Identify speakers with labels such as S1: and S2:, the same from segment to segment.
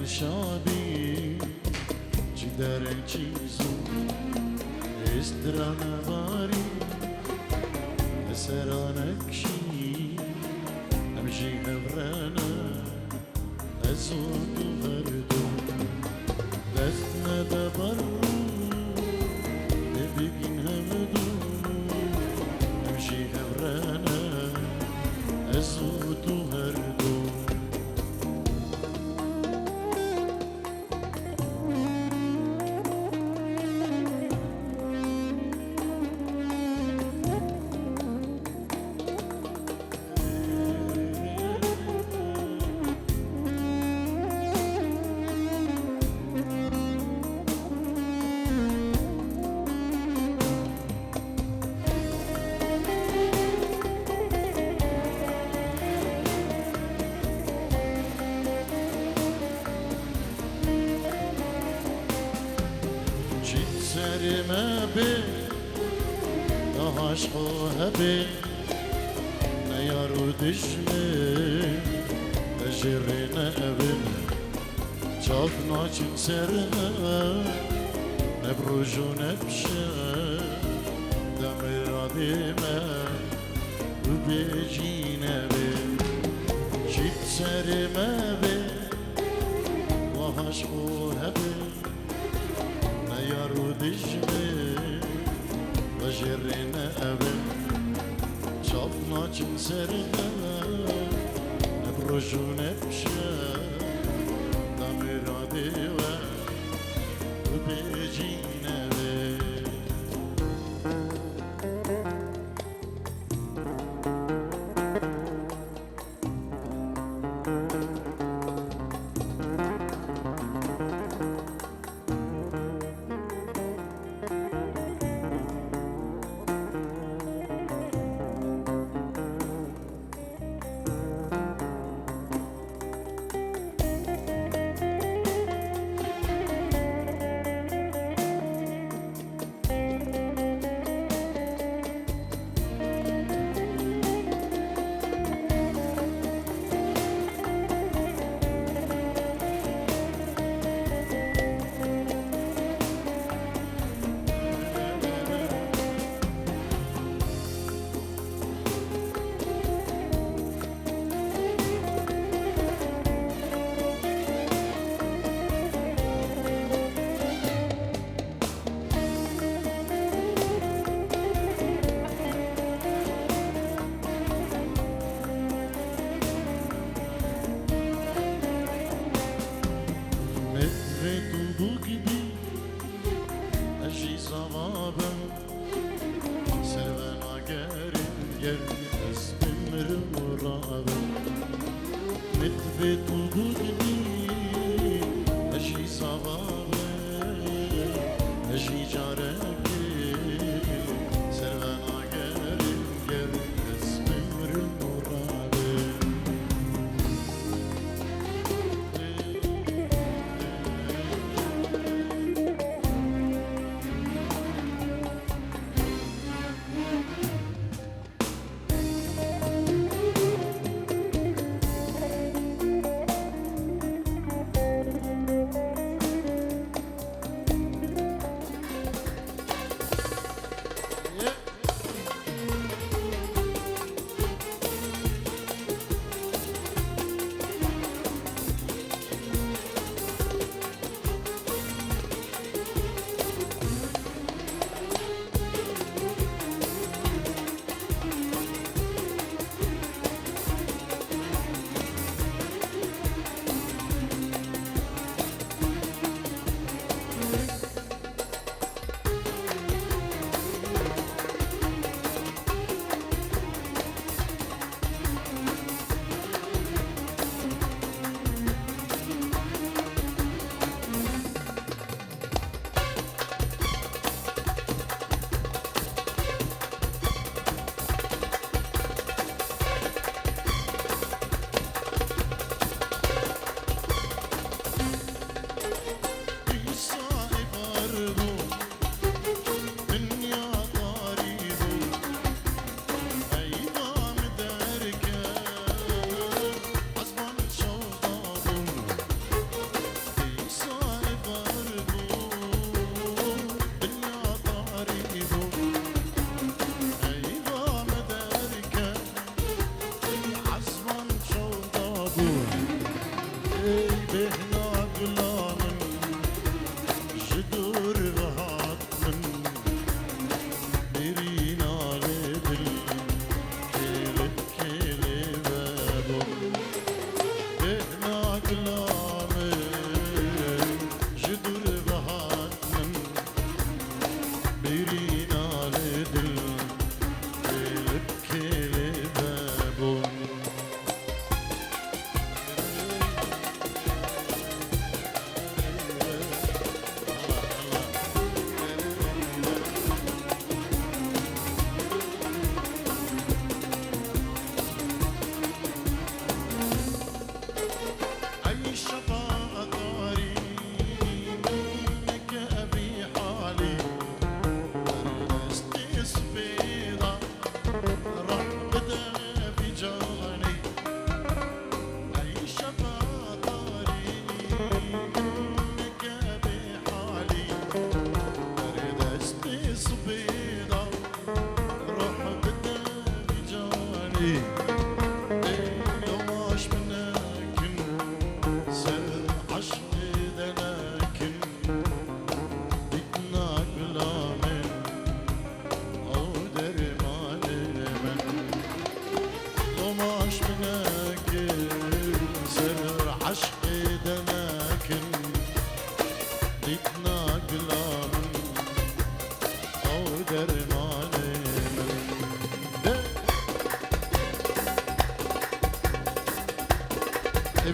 S1: شابي جدارن چیزو استرانه باری سرانکشی امشي هبرانا أزود وردو دخنا دبرو نبيكين همدو امشي هبرانا أزود وردو سرما بي عاشقها بي نيارو دجمي أجرنا أبنا شافنا چن سرنا نبروجو نبشا دمر عديما وبيجينا بي جيت سرما بي وعاشقها بي يارو دجمي وجرنا أبن شافنا جنسرنا نبرجو نبشا دمر عديوة وبيجينا بي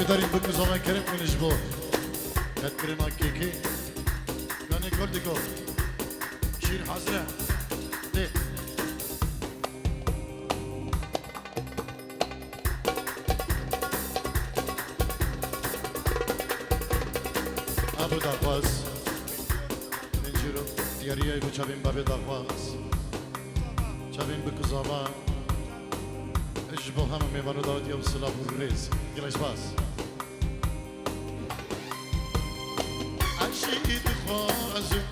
S1: بداریم بکن زمان کریم کنش با کت کریم آکیکی گانه کردی گو شیر حاضره ده ابو داخواز ننجیرو دیاریه بو چابین بابی داخواز چابین بکو زمان اجبو همه میوانو داوت یا سلام و ریز گلش باز عشقی دخوازم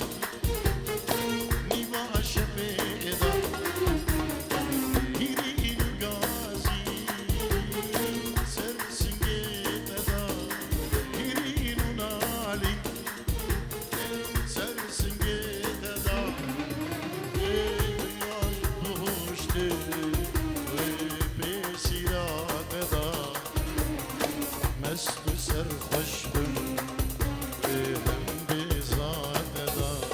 S1: نیوا عشقیدا گیری اینو گازی سر سنگیده دا گیری اینو نالی سر سنگیده دا یاش بهشته مست و سرخوش بم به هم بیزاده دا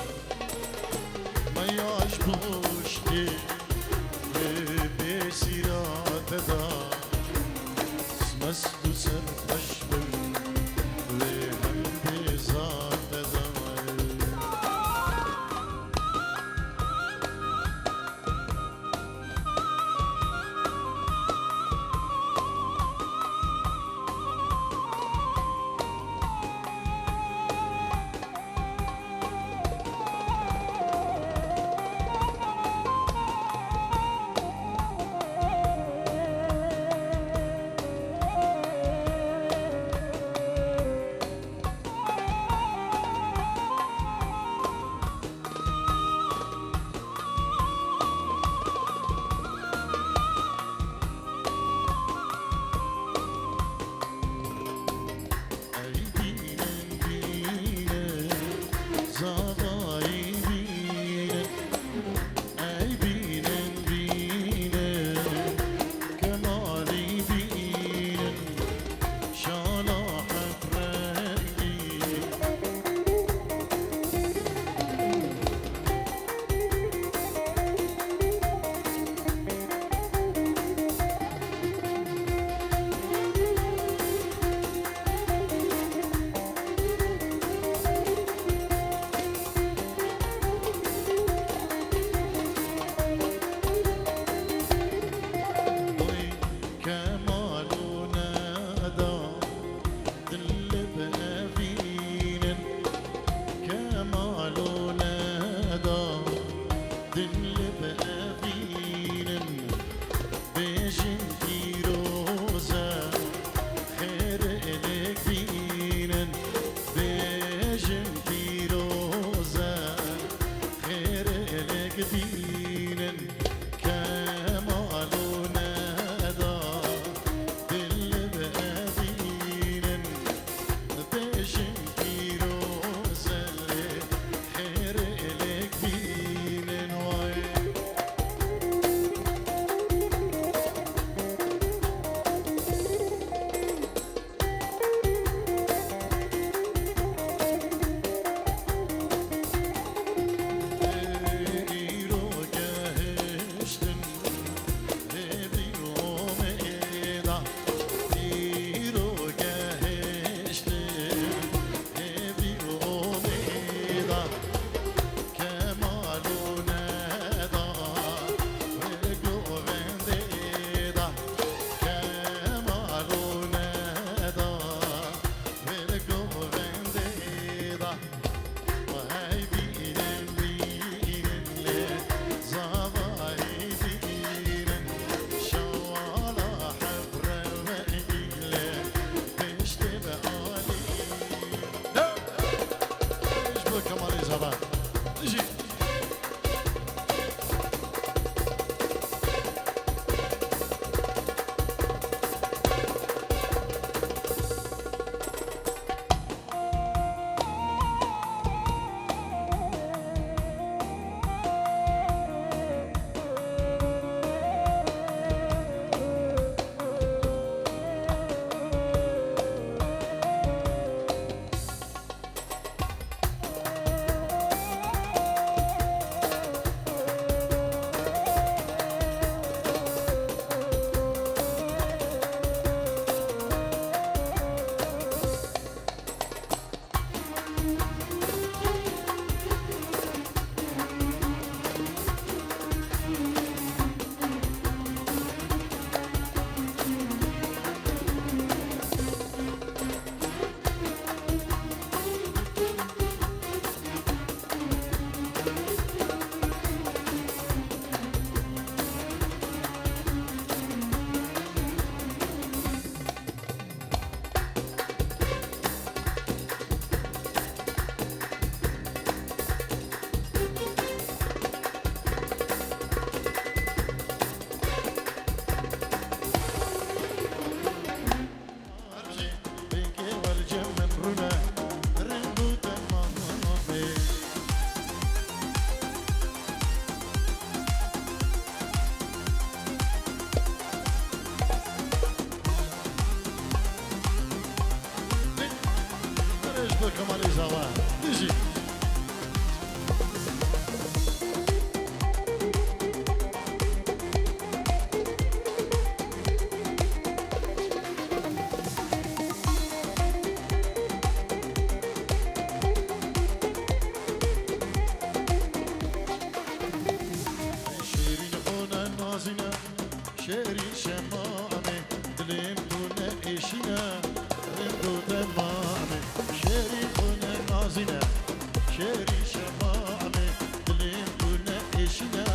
S1: زوا دیجی شیرین خونه نازینه شیرین شمامه دلیم دونه ایشینه رندو دمامه شیرین خونه نازینه شیرین شمامه دلیم دونه ایشینه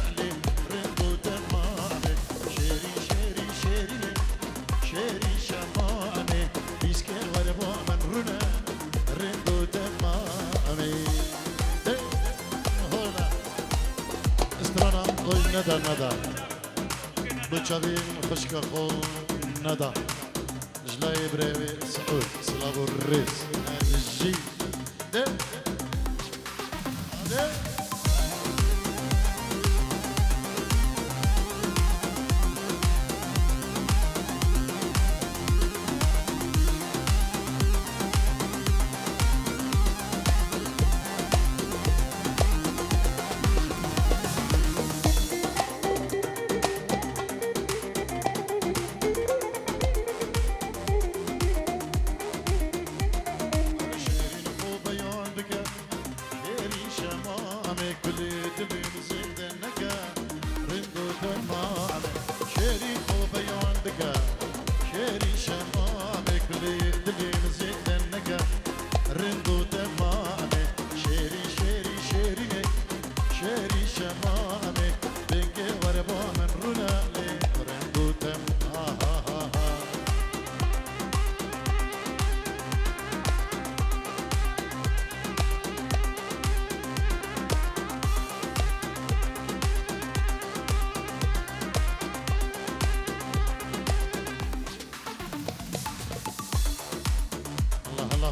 S1: رندو دمامه شیرین شیرین شیرینه شیرین شمامه بیسکه ور با من رونه رندو دمامه هونا استرانم اوی ندا بچابیم خشک خو ندا جلای بروی سعود سلاب الرئیس جی ده ده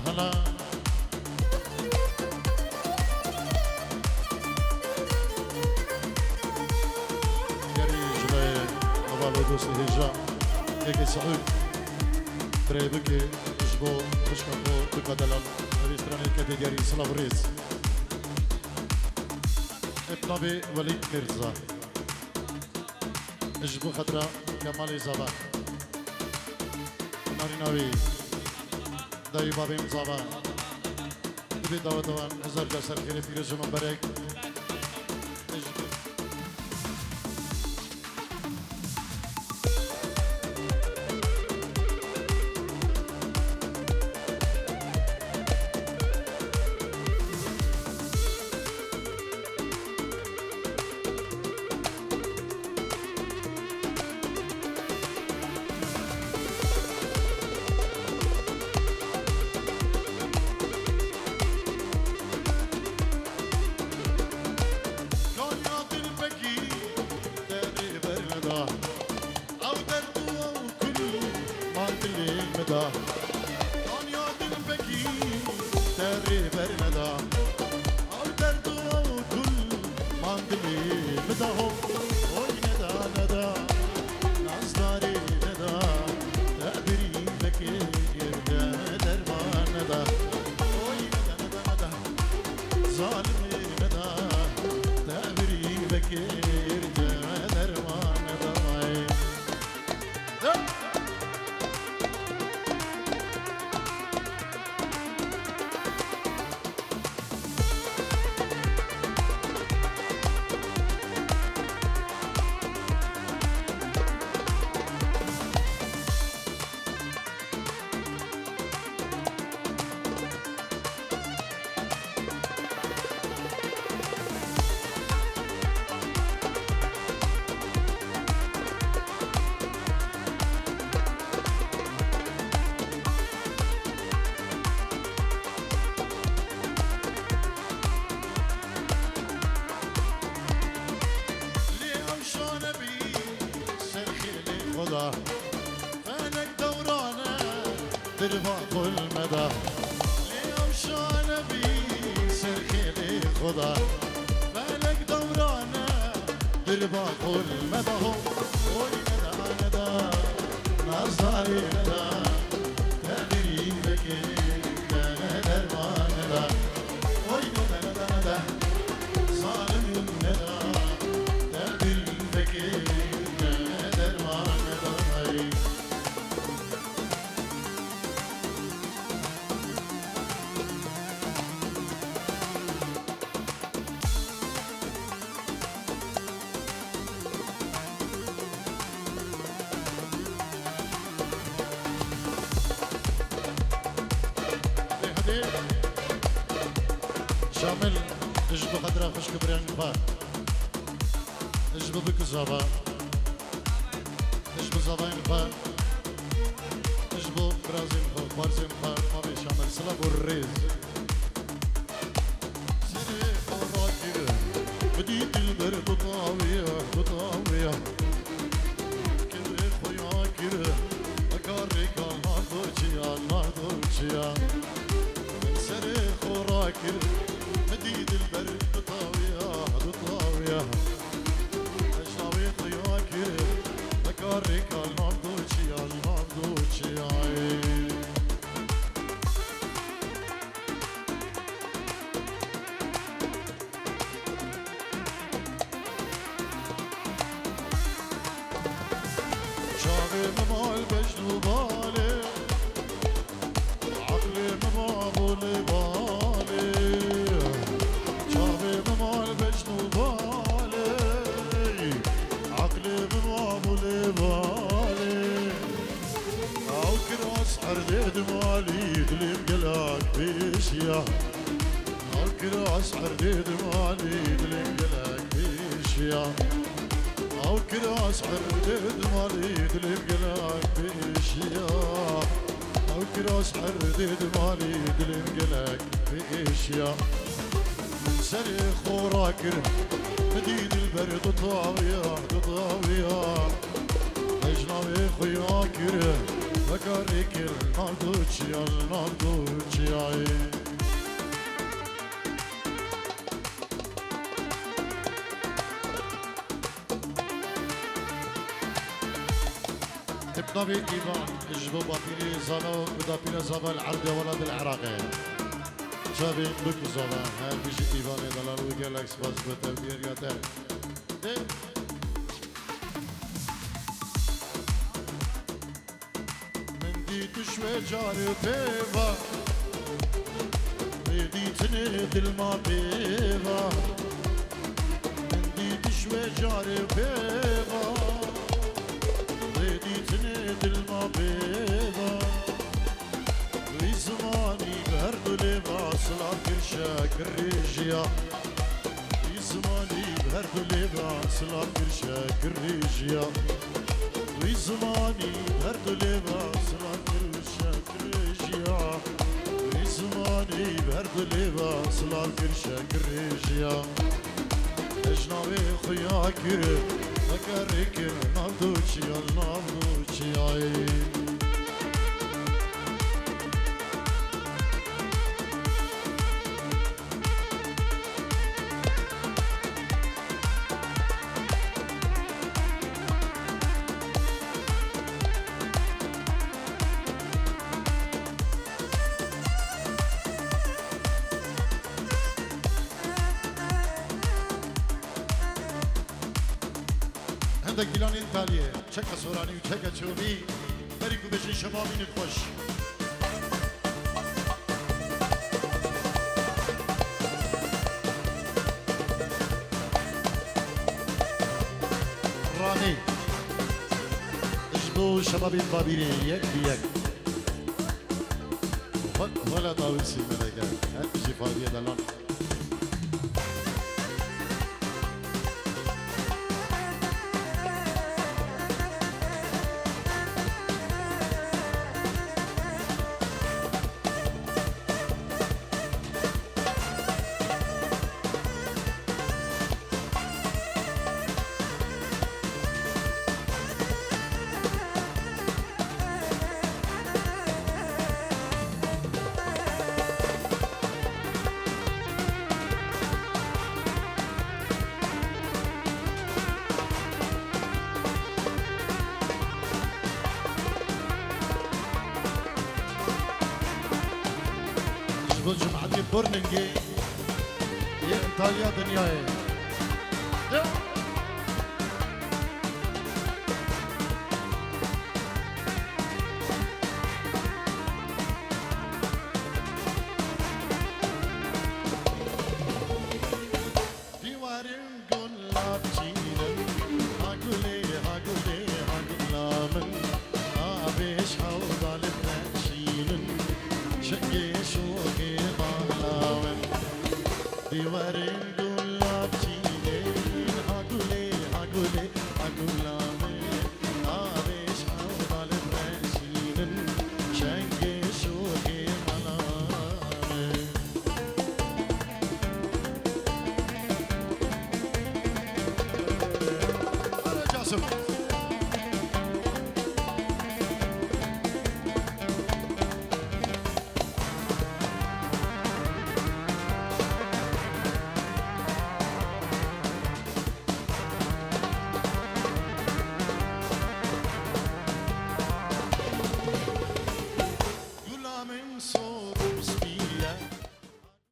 S1: هلا ياري جلاي أبالو دوست هجا يكي سعود بريبكي جبو مشكفو تقدلال ريستراني كاتيجاري سلاف ريس ابنبي وليد مرزا جبو خطرة كمالي زبا ناريناوي دایی بابیم زبان دبی دعوت وان هزار جسر خیلی پیروز من برک فانك دورانا دربا كل مدى اليوم شو نبي سرخيلي خدا فانك دورانا دربا كل مدى وي ندى ندى نصاري ندى تدري بكي كان دربا ندى شامل اجبو خدرا خشك بريان با اجبو بك زبا اجبو زباين با اجبو برازيم با بارزيم با ما بي شامل سلام والريز سني خوراكي بديت البرد طاوية طاوية كل خوياكي اكاريك الناردوشيا الناردوشيا سني خوراكي مديد البرد طاوية طاوية أشناوي خياكي أكاريك المردوشي المردوشي شاغي ممال بجنو بالي عقلي ممابو بالي حرديد مالي دليم قلاك بيشيا كراس حرديد مالي دليم قلاك بيشيا كراس حرديد مالي دليم قلاك بيشيا كراس حرديد مالي دليم قلاك بيشيا من سري خوراكر مديد البرد طاوية طاوية أجنبي خياكر أكاريك الناردوشي الناردوشي ابنبي إيمان اجبو بابيري زانو بدابينا زابا العربي ولد العراقي شابي بك زابا هاي بيجي إيمان دلالو جالكس باز بتودير ياتر تشوي جاري بيبا بديتني دل ما بيبا بدي تشوي جاري بيبا بديتني دل ما بيبا في زماني بهرد لباس لا كرشاك الريجيا في زماني بهرد لباس لا كرشاك الريجيا في زماني بهرد لباس لا كرشاك الريجيا في زماني بهرد لباس لا كرشاك الريجيا اجنبي خياكر اكاريكر نافدوشي النافدوشي عندك جيلاني إيطاليا تشكا سوراني وتشكا تشوبي بريكو بجي شبابين الخوش راني اجبو شبابين بابيني يك بيك ولا طاول سي ملكا هل بجي فاضية دلان جمعتي بورنينجي هي إيطاليا دنياي